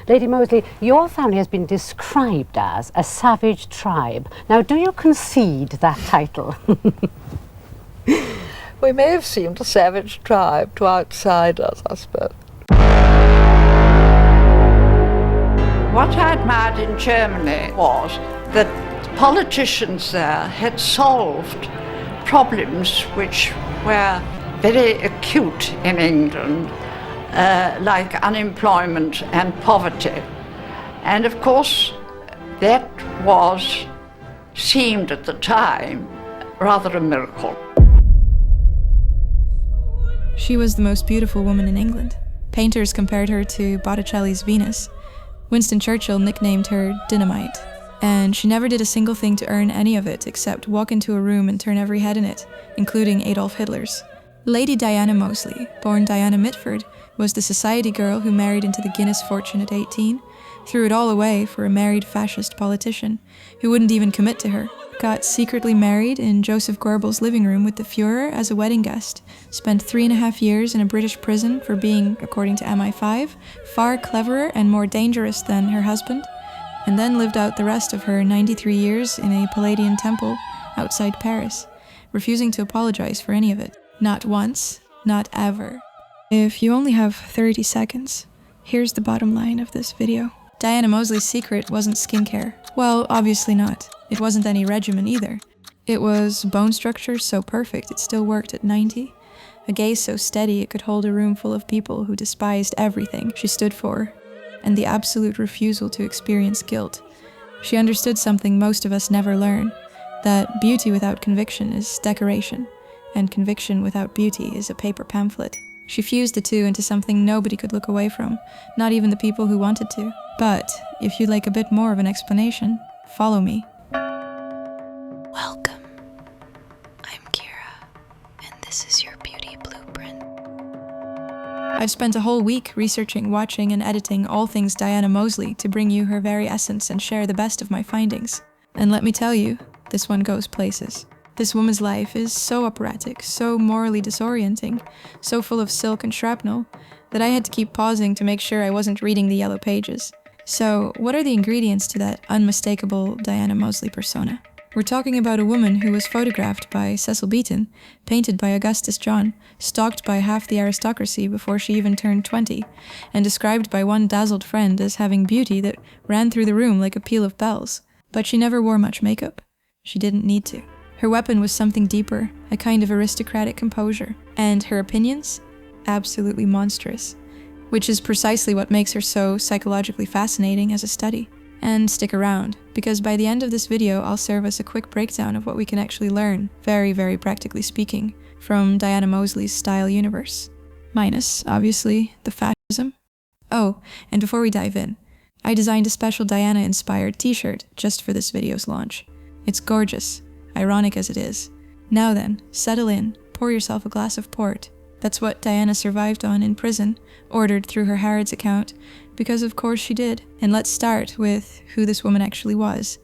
Lady Mosley, your family has been described as a savage tribe. Now, do you concede that title? We may have seemed a savage tribe to outsiders, I suppose. What I admired in Germany was that politicians there had solved problems which were very acute in England, like unemployment and poverty. And of course, that seemed at the time rather a miracle. She was the most beautiful woman in England. Painters compared her to Botticelli's Venus. Winston Churchill nicknamed her Dynamite. And she never did a single thing to earn any of it except walk into a room and turn every head in it, including Adolf Hitler's. Lady Diana Mosley, born Diana Mitford, was the society girl who married into the Guinness fortune at 18, threw it all away for a married fascist politician who wouldn't even commit to her, got secretly married in Joseph Goebbels' living room with the Führer as a wedding guest, spent 3.5 years in a British prison for being, according to MI5, far cleverer and more dangerous than her husband, and then lived out the rest of her 93 years in a Palladian temple outside Paris, refusing to apologize for any of it. Not once, not ever. If you only have 30 seconds, here's the bottom line of this video. Diana Mosley's secret wasn't skincare. Well, obviously not. It wasn't any regimen either. It was bone structure so perfect it still worked at 90, a gaze so steady it could hold a room full of people who despised everything she stood for, and the absolute refusal to experience guilt. She understood something most of us never learn, that beauty without conviction is decoration, and conviction without beauty is a paper pamphlet. She fused the two into something nobody could look away from, not even the people who wanted to. But if you'd like a bit more of an explanation, follow me. Welcome. I'm Kira, and this is your beauty blueprint. I've spent a whole week researching, watching, and editing all things Diana Mosley to bring you her very essence and share the best of my findings. And let me tell you, this one goes places. This woman's life is so operatic, so morally disorienting, so full of silk and shrapnel, that I had to keep pausing to make sure I wasn't reading the yellow pages. So, what are the ingredients to that unmistakable Diana Mosley persona? We're talking about a woman who was photographed by Cecil Beaton, painted by Augustus John, stalked by half the aristocracy before she even turned 20, and described by one dazzled friend as having beauty that ran through the room like a peal of bells. But she never wore much makeup. She didn't need to. Her weapon was something deeper, a kind of aristocratic composure, and her opinions? Absolutely monstrous. Which is precisely what makes her so psychologically fascinating as a study. And stick around, because by the end of this video I'll serve as a quick breakdown of what we can actually learn, very, very practically speaking, from Diana Mosley's style universe. Minus, obviously, the fascism. Oh, and before we dive in, I designed a special Diana-inspired t-shirt just for this video's launch. It's gorgeous. Ironic as it is. Now then, settle in, pour yourself a glass of port. That's what Diana survived on in prison, ordered through her Harrods account, because of course she did. And let's start with who this woman actually was.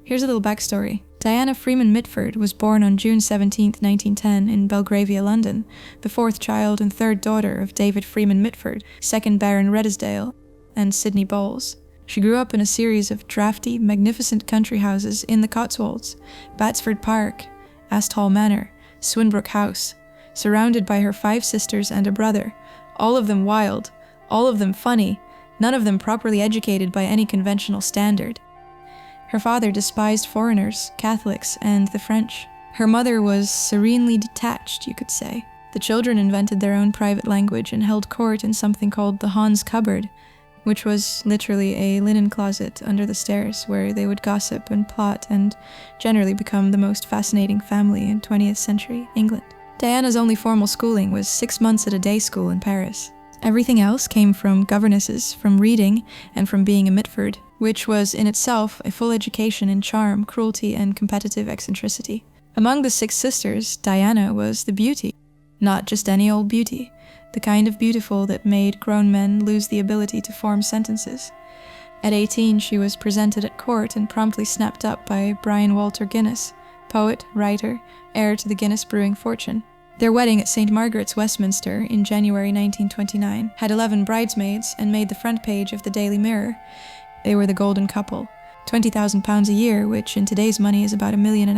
Here's a little backstory. Diana Freeman Mitford was born on June 17, 1910 in Belgravia, London, the fourth child and third daughter of David Freeman Mitford, 2nd Baron Redesdale, and Sidney Bowles. She grew up in a series of drafty, magnificent country houses in the Cotswolds, Batsford Park, Asthall Manor, Swinbrook House, surrounded by her 5 sisters and a brother, all of them wild, all of them funny, none of them properly educated by any conventional standard. Her father despised foreigners, Catholics, and the French. Her mother was serenely detached, you could say. The children invented their own private language and held court in something called the Hans Cupboard, which was literally a linen closet under the stairs where they would gossip and plot and generally become the most fascinating family in 20th century England. Diana's only formal schooling was 6 months at a day school in Paris. Everything else came from governesses, from reading, and from being a Mitford, which was in itself a full education in charm, cruelty, and competitive eccentricity. Among the 6 sisters, Diana was the beauty. Not just any old beauty. The kind of beautiful that made grown men lose the ability to form sentences. At 18, she was presented at court and promptly snapped up by Bryan Guinness, poet, writer, heir to the Guinness brewing fortune. Their wedding at St. Margaret's, Westminster, in January 1929, had 11 bridesmaids and made the front page of the Daily Mirror. They were the golden couple. £20,000 a year, which in today's money is about $1.5 million.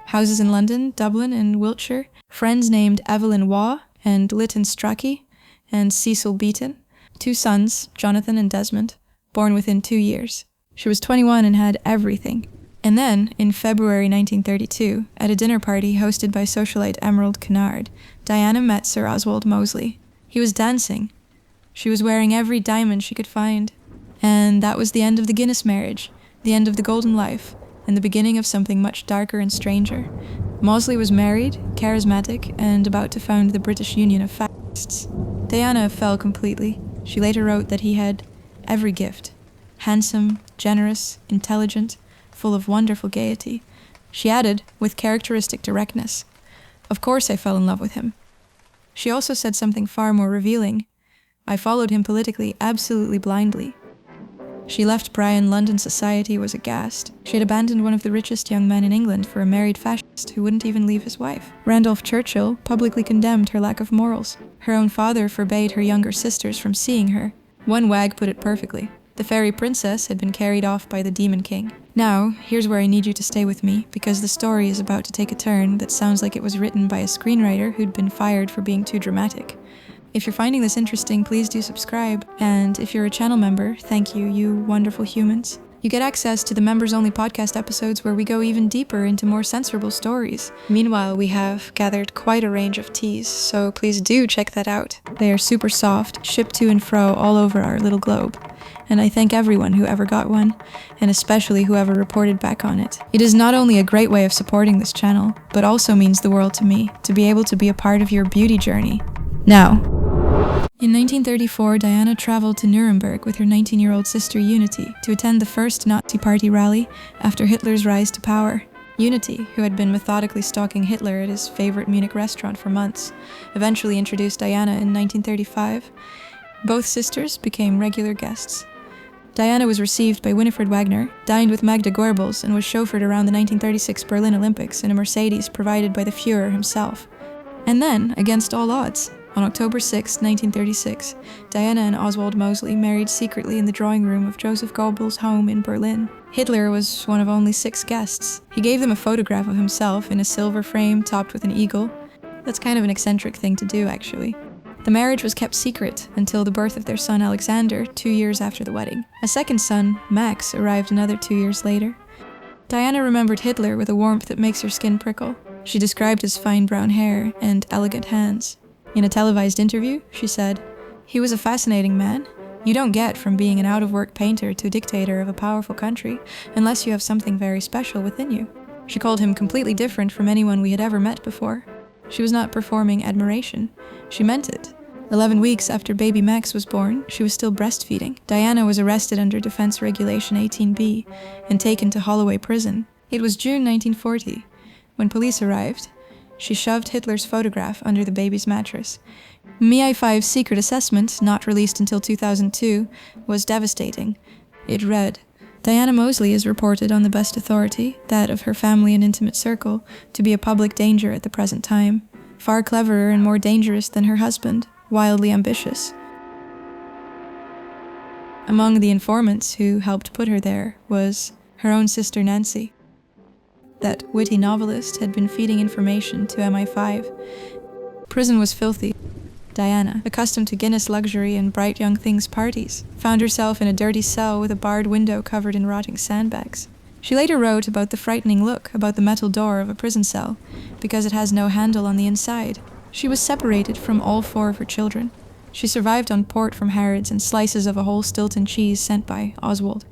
Houses in London, Dublin, and Wiltshire. Friends named Evelyn Waugh and Lytton Strachey and Cecil Beaton. 2 sons, Jonathan and Desmond, born within 2 years. She was 21 and had everything. And then, in February 1932, at a dinner party hosted by socialite Emerald Kennard, Diana met Sir Oswald Mosley. He was dancing. She was wearing every diamond she could find. And that was the end of the Guinness marriage, the end of the golden life, and the beginning of something much darker and stranger. Mosley was married, charismatic, and about to found the British Union of Fascists. Diana fell completely. She later wrote that he had every gift. Handsome, generous, intelligent, full of wonderful gaiety. She added, with characteristic directness, "Of course I fell in love with him." She also said something far more revealing. "I followed him politically absolutely blindly." She left Bryan. London society was aghast. She had abandoned one of the richest young men in England for a married fascist who wouldn't even leave his wife. Randolph Churchill publicly condemned her lack of morals. Her own father forbade her younger sisters from seeing her. One wag put it perfectly. The fairy princess had been carried off by the Demon King. Now, here's where I need you to stay with me, because the story is about to take a turn that sounds like it was written by a screenwriter who'd been fired for being too dramatic. If you're finding this interesting, please do subscribe. And if you're a channel member, thank you, you wonderful humans. You get access to the members-only podcast episodes where we go even deeper into more censorable stories. Meanwhile, we have gathered quite a range of teas, so please do check that out. They are super soft, shipped to and fro all over our little globe. And I thank everyone who ever got one, and especially whoever reported back on it. It is not only a great way of supporting this channel, but also means the world to me, to be able to be a part of your beauty journey. Now, in 1934, Diana traveled to Nuremberg with her 19-year-old sister Unity to attend the first Nazi Party rally after Hitler's rise to power. Unity, who had been methodically stalking Hitler at his favorite Munich restaurant for months, eventually introduced Diana in 1935. Both sisters became regular guests. Diana was received by Winifred Wagner, dined with Magda Goebbels, and was chauffeured around the 1936 Berlin Olympics in a Mercedes provided by the Führer himself. And then, against all odds, on October 6, 1936, Diana and Oswald Mosley married secretly in the drawing room of Joseph Goebbels' home in Berlin. Hitler was one of only 6 guests. He gave them a photograph of himself in a silver frame topped with an eagle. That's kind of an eccentric thing to do, actually. The marriage was kept secret until the birth of their son Alexander 2 years after the wedding. A second son, Max, arrived another 2 years later. Diana remembered Hitler with a warmth that makes her skin prickle. She described his fine brown hair and elegant hands. In a televised interview, she said, "He was a fascinating man. You don't get from being an out-of-work painter to dictator of a powerful country unless you have something very special within you." She called him completely different from anyone we had ever met before. She was not performing admiration. She meant it. 11 weeks after baby Max was born, she was still breastfeeding. Diana was arrested under Defense Regulation 18B and taken to Holloway Prison. It was June 1940. When police arrived, she shoved Hitler's photograph under the baby's mattress. MI5's secret assessment, not released until 2002, was devastating. It read, "Diana Mosley is reported on the best authority, that of her family and intimate circle, to be a public danger at the present time. Far cleverer and more dangerous than her husband, wildly ambitious." Among the informants who helped put her there was her own sister Nancy. That witty novelist had been feeding information to MI5. Prison was filthy. Diana, accustomed to Guinness luxury and bright young things parties, found herself in a dirty cell with a barred window covered in rotting sandbags. She later wrote about the frightening look about the metal door of a prison cell, because it has no handle on the inside. She was separated from all 4 of her children. She survived on port from Harrods and slices of a whole Stilton cheese sent by Oswald.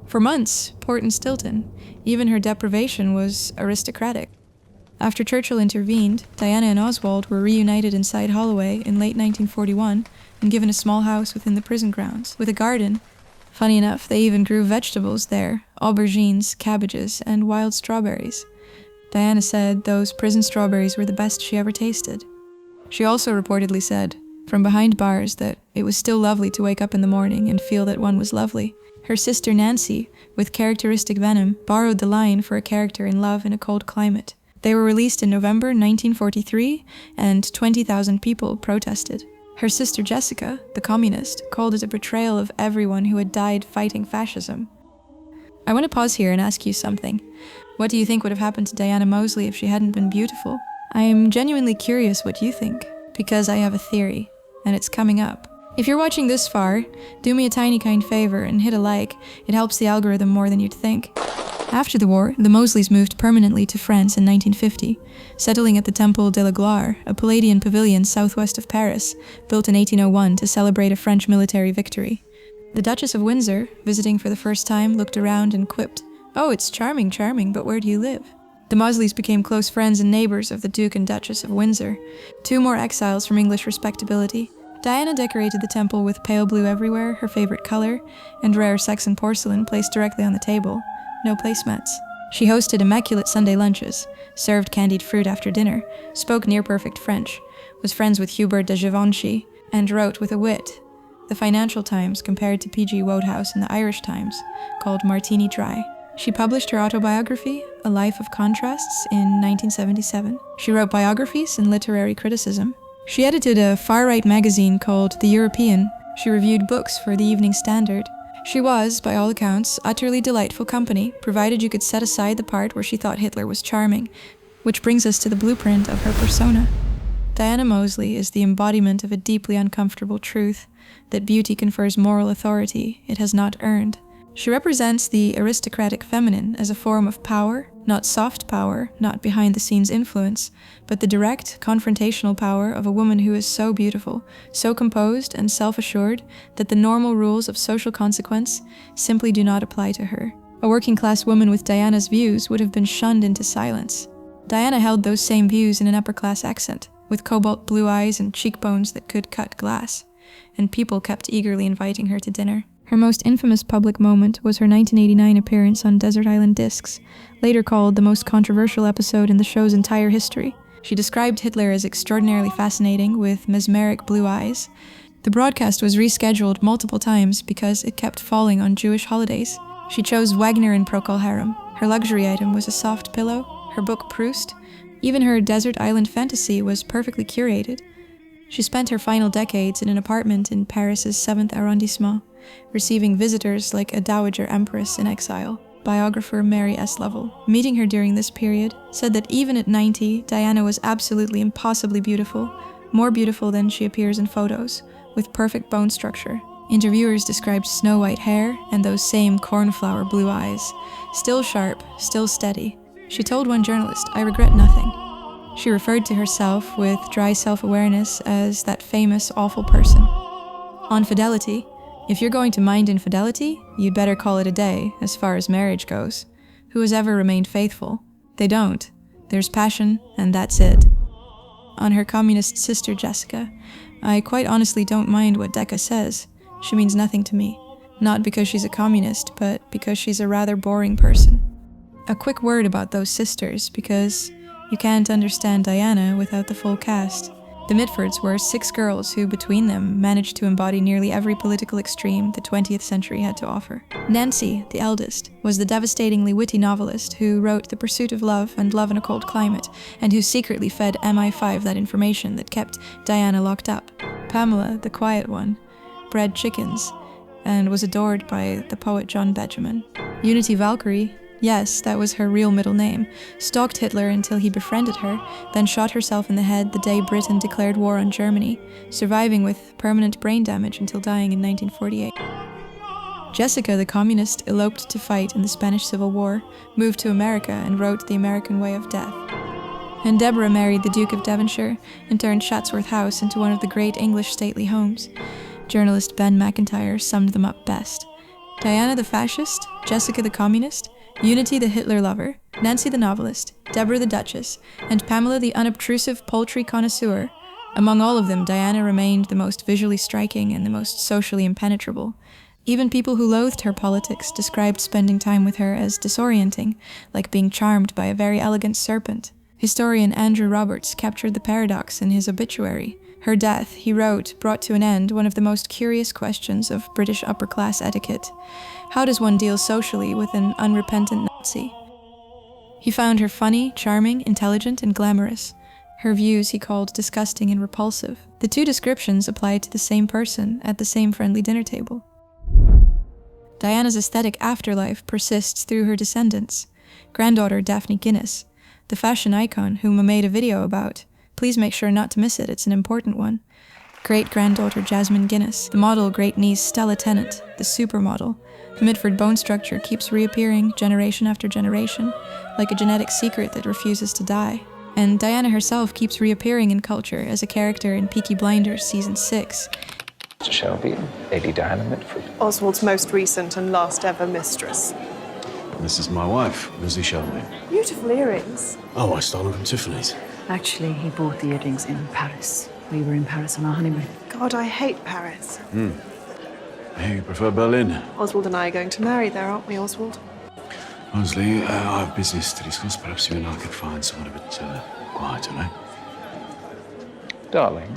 For months, port and Stilton, even her deprivation was aristocratic. After Churchill intervened, Diana and Oswald were reunited inside Holloway in late 1941 and given a small house within the prison grounds, with a garden. Funny enough, they even grew vegetables there, aubergines, cabbages, and wild strawberries. Diana said those prison strawberries were the best she ever tasted. She also reportedly said, from behind bars, that it was still lovely to wake up in the morning and feel that one was lovely. Her sister Nancy, with characteristic venom, borrowed the line for a character in Love in a Cold Climate. They were released in November 1943, and 20,000 people protested. Her sister Jessica, the communist, called it a betrayal of everyone who had died fighting fascism. I want to pause here and ask you something. What do you think would have happened to Diana Mosley if she hadn't been beautiful? I am genuinely curious what you think, because I have a theory, and it's coming up. If you're watching this far, do me a tiny kind favor and hit a like. It helps the algorithm more than you'd think. After the war, the Mosleys moved permanently to France in 1950, settling at the Temple de la Gloire, a Palladian pavilion southwest of Paris, built in 1801 to celebrate a French military victory. The Duchess of Windsor, visiting for the first time, looked around and quipped, "Oh, it's charming, charming, but where do you live?" The Mosleys became close friends and neighbors of the Duke and Duchess of Windsor, two more exiles from English respectability. Diana decorated the temple with pale blue everywhere, her favorite color, and rare Saxon porcelain placed directly on the table. No placemats. She hosted immaculate Sunday lunches, served candied fruit after dinner, spoke near-perfect French, was friends with Hubert de Givenchy, and wrote with a wit the Financial Times compared to P.G. Wodehouse in the Irish Times, called Martini Dry. She published her autobiography, A Life of Contrasts, in 1977. She wrote biographies and literary criticism. She edited a far-right magazine called The European. She reviewed books for the Evening Standard. She was, by all accounts, utterly delightful company, provided you could set aside the part where she thought Hitler was charming, which brings us to the blueprint of her persona. Diana Mosley is the embodiment of a deeply uncomfortable truth, that beauty confers moral authority it has not earned. She represents the aristocratic feminine as a form of power, not soft power, not behind-the-scenes influence, but the direct, confrontational power of a woman who is so beautiful, so composed and self-assured that the normal rules of social consequence simply do not apply to her. A working-class woman with Diana's views would have been shunned into silence. Diana held those same views in an upper-class accent, with cobalt blue eyes and cheekbones that could cut glass, and people kept eagerly inviting her to dinner. Her most infamous public moment was her 1989 appearance on Desert Island Discs, later called the most controversial episode in the show's entire history. She described Hitler as extraordinarily fascinating, with mesmeric blue eyes. The broadcast was rescheduled multiple times because it kept falling on Jewish holidays. She chose Wagner and Procol Harum. Her luxury item was a soft pillow, her book Proust. Even her desert island fantasy was perfectly curated. She spent her final decades in an apartment in Paris's 7th arrondissement, receiving visitors like a dowager empress in exile. Biographer Mary S. Lovell, meeting her during this period, said that even at 90, Diana was absolutely impossibly beautiful, more beautiful than she appears in photos, with perfect bone structure. Interviewers described snow-white hair and those same cornflower blue eyes, still sharp, still steady. She told one journalist, "I regret nothing." She referred to herself with dry self-awareness as that famous, awful person. On fidelity, if you're going to mind infidelity, you'd better call it a day, as far as marriage goes. Who has ever remained faithful? They don't. There's passion, and that's it. On her communist sister Jessica, I quite honestly don't mind what Decca says. She means nothing to me. Not because she's a communist, but because she's a rather boring person. A quick word about those sisters, because you can't understand Diana without the full cast. The Mitfords were 6 girls who, between them, managed to embody nearly every political extreme the 20th century had to offer. Nancy, the eldest, was the devastatingly witty novelist who wrote The Pursuit of Love and Love in a Cold Climate, and who secretly fed MI5 that information that kept Diana locked up. Pamela, the quiet one, bred chickens, and was adored by the poet John Benjamin. Unity Valkyrie, yes, that was her real middle name, stalked Hitler until he befriended her, then shot herself in the head the day Britain declared war on Germany, surviving with permanent brain damage until dying in 1948. Jessica, the communist, eloped to fight in the Spanish Civil War, moved to America, and wrote The American Way of Death. And Deborah married the Duke of Devonshire and turned Chatsworth House into one of the great English stately homes. Journalist Ben McIntyre summed them up best. Diana the fascist, Jessica the communist, Unity the Hitler lover, Nancy the novelist, Deborah the duchess, and Pamela the unobtrusive poultry connoisseur. Among all of them, Diana remained the most visually striking and the most socially impenetrable. Even people who loathed her politics described spending time with her as disorienting, like being charmed by a very elegant serpent. Historian Andrew Roberts captured the paradox in his obituary. Her death, he wrote, brought to an end one of the most curious questions of British upper-class etiquette. How does one deal socially with an unrepentant Nazi? He found her funny, charming, intelligent, and glamorous. Her views he called disgusting and repulsive. The two descriptions applied to the same person at the same friendly dinner table. Diana's aesthetic afterlife persists through her descendants. Granddaughter Daphne Guinness, the fashion icon whom I made a video about. Please make sure not to miss it, it's an important one. Great-granddaughter Jasmine Guinness, the model great-niece Stella Tennant, the supermodel. The Mitford bone structure keeps reappearing generation after generation, like a genetic secret that refuses to die. And Diana herself keeps reappearing in culture as a character in Peaky Blinders Season 6. Mr. Shelby, Lady Diana Mitford. Oswald's most recent and last ever mistress. This is my wife, Lizzie Shelby. Beautiful earrings. Oh, I stole them from Tiffany's. Actually, he bought the earrings in Paris. We were in Paris on our honeymoon. God, I hate Paris. Hey, you prefer Berlin? Oswald and I are going to marry there, aren't we, Oswald? Mosley, I have business to discuss. Perhaps you and I could find someone a bit quieter, eh? Darling,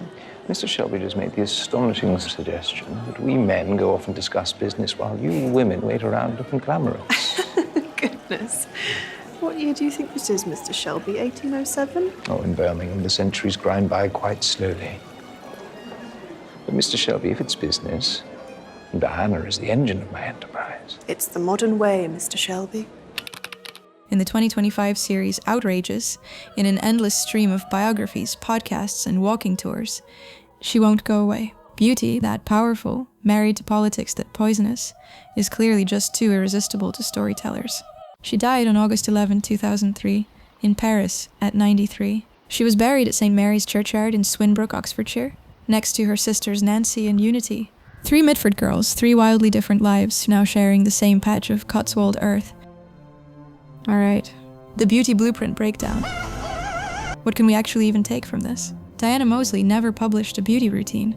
Mr. Shelby just made the astonishing suggestion that we men go off and discuss business while you women wait around looking glamorous. Goodness. What year do you think this is, Mr. Shelby? 1807? Oh, in Birmingham, the centuries grind by quite slowly. But, Mr. Shelby, if it's business, Diana is the engine of my enterprise. It's the modern way, Mr. Shelby. In the 2025 series Outrageous, in an endless stream of biographies, podcasts, and walking tours, she won't go away. Beauty, that powerful, married to politics that poisonous, is clearly just too irresistible to storytellers. She died on August 11, 2003, in Paris at 93. She was buried at St. Mary's Churchyard in Swinbrook, Oxfordshire, next to her sisters Nancy and Unity. 3 Mitford girls, 3 wildly different lives, now sharing the same patch of Cotswold earth. Alright, the beauty blueprint breakdown. What can we actually even take from this? Diana Mosley never published a beauty routine.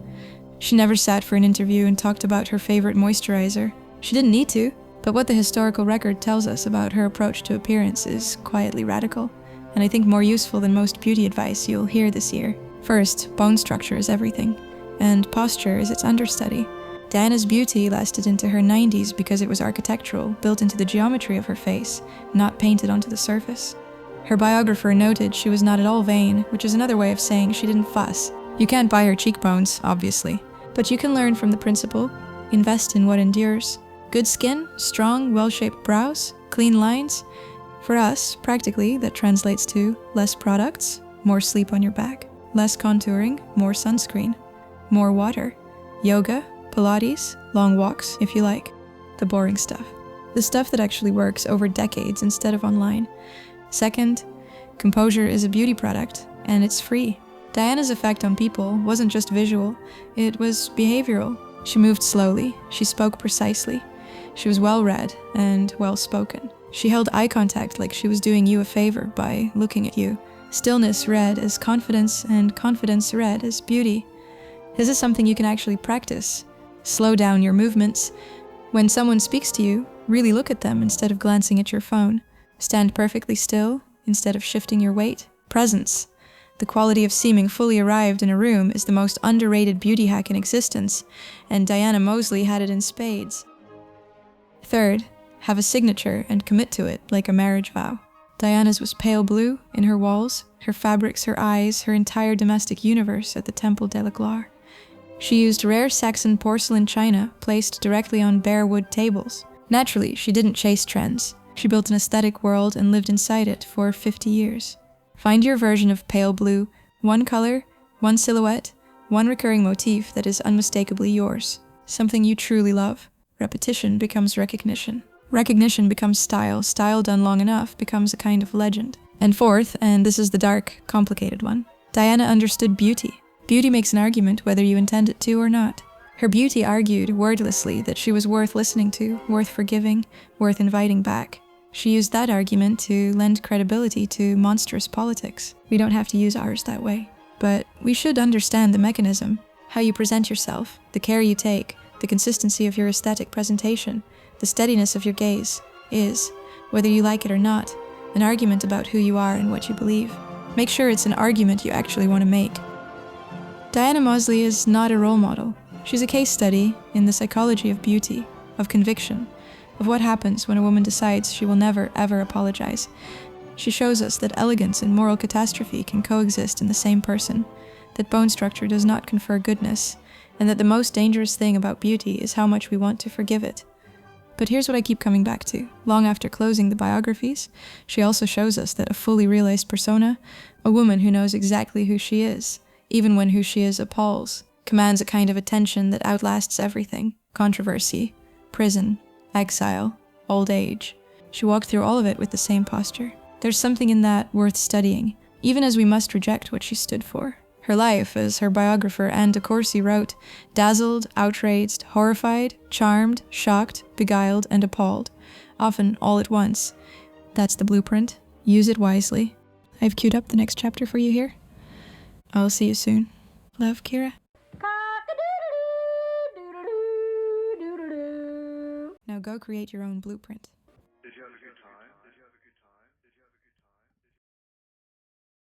She never sat for an interview and talked about her favorite moisturizer. She didn't need to, but what the historical record tells us about her approach to appearance is quietly radical, and I think more useful than most beauty advice you'll hear this year. First, bone structure is everything, and posture is its understudy. Diana's beauty lasted into her 90s because it was architectural, built into the geometry of her face, not painted onto the surface. Her biographer noted she was not at all vain, which is another way of saying she didn't fuss. You can't buy her cheekbones, obviously, but you can learn from the principle, invest in what endures. Good skin, strong, well-shaped brows, clean lines. For us, practically, that translates to less products, more sleep on your back, less contouring, more sunscreen, more water, yoga, Pilates, long walks, if you like. The boring stuff. The stuff that actually works over decades instead of online. Second, composure is a beauty product, and it's free. Diana's effect on people wasn't just visual, it was behavioral. She moved slowly, she spoke precisely. She was well-read and well-spoken. She held eye contact like she was doing you a favor by looking at you. Stillness read as confidence, and confidence read as beauty. This is something you can actually practice. Slow down your movements. When someone speaks to you, really look at them instead of glancing at your phone. Stand perfectly still instead of shifting your weight. Presence. The quality of seeming fully arrived in a room is the most underrated beauty hack in existence, and Diana Mosley had it in spades. Third, have a signature and commit to it like a marriage vow. Diana's was pale blue in her walls, her fabrics, her eyes, her entire domestic universe at the Temple de la Gloire. She used rare Saxon porcelain china placed directly on bare wood tables. Naturally, she didn't chase trends. She built an aesthetic world and lived inside it for 50 years. Find your version of pale blue, one color, one silhouette, one recurring motif that is unmistakably yours. Something you truly love. Repetition becomes recognition. Recognition becomes style. Style done long enough becomes a kind of legend. And fourth, and this is the dark, complicated one, Diana understood beauty. Beauty makes an argument whether you intend it to or not. Her beauty argued wordlessly that she was worth listening to, worth forgiving, worth inviting back. She used that argument to lend credibility to monstrous politics. We don't have to use ours that way. But we should understand the mechanism, how you present yourself, the care you take, the consistency of your aesthetic presentation, the steadiness of your gaze, is, whether you like it or not, an argument about who you are and what you believe. Make sure it's an argument you actually want to make. Diana Mosley is not a role model. She's a case study in the psychology of beauty, of conviction, of what happens when a woman decides she will never, ever apologize. She shows us that elegance and moral catastrophe can coexist in the same person, that bone structure does not confer goodness, and that the most dangerous thing about beauty is how much we want to forgive it. But here's what I keep coming back to. Long after closing the biographies, she also shows us that a fully realized persona, a woman who knows exactly who she is, even when who she is appalls, commands a kind of attention that outlasts everything: controversy, prison, exile, old age. She walked through all of it with the same posture. There's something in that worth studying, even as we must reject what she stood for. Her life, as her biographer Anne de Courcy wrote, dazzled, outraged, horrified, charmed, shocked, beguiled, and appalled, often all at once. That's the blueprint. Use it wisely. I've queued up the next chapter for you here. I'll see you soon. Love, Kira. Now go create your own blueprint.